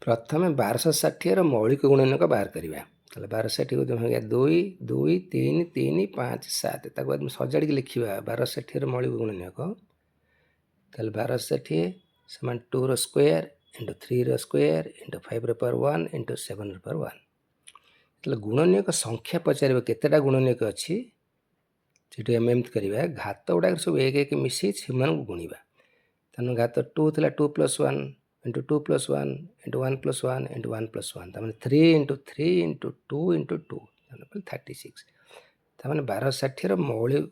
प्रथम 1260 मौलिक गुणनक बाहर करवा। 1260 को तुम 2 2 3 3 5 7 ताको सजाड़ के लिखा 1260 मौलिक गुणनक। 1260 समान 2 रो स्क्वायर इंटू 3 रो स्क्वायर इंटू 5 रो पावर 1 इंटू 7 रो पावर 1। तो गुणनक संख्या पचार केतेटा गुणनक अच्छी से आम एमती करवा घात गुड़ाक सब एक एक मिसई से गुणवा। तेना घात 2 था 2 + 1 इंटू 2 + 1 इंटू 1 + 1 इंटू 1 + 1 तमें 3 इंटू 3 इंटू 2 इंटू 2 36। तमें 1260 मौलिक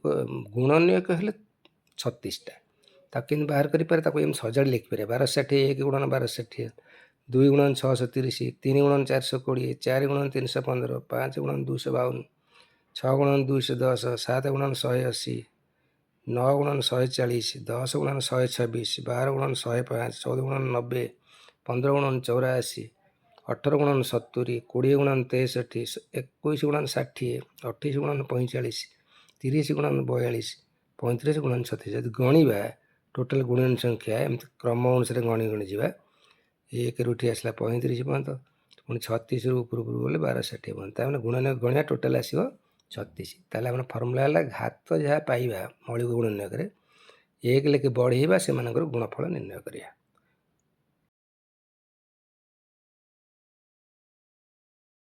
गुणनक है 36टा। ताकि बाहर करें सजाड़ लिखिपर 1260 1 गुणन 1260 2 गुणन 630 3 गुणन 420 4 गुणन 315 5 गुणन 252 6 गुणन 210 7 गुणन 180 9 गुणन 140 10 गुणन 126 12 गुणन 105 14 गुणन 90 15 गुणन 84 18 गुणन 70 20 गुणन 63 21 गुणन 60 28 गुणन 45 30 गुणन 42 35 गुणन 36। गणवा टोटाल गुणन संख्या एमती क्रम अनुसार गणी गणी जा 1 रू उठी आसला 35 पर्यंत पुणी 36 रू ऊपर गले 1260 पर्यंत गुणन गणिया टोटाल आसो 36। ताले आम फर्मूला है घात जहाँ पाइबा मौलिक गुणनक 1 लेके बढ़ेबा से गुणफल निर्णय करिया।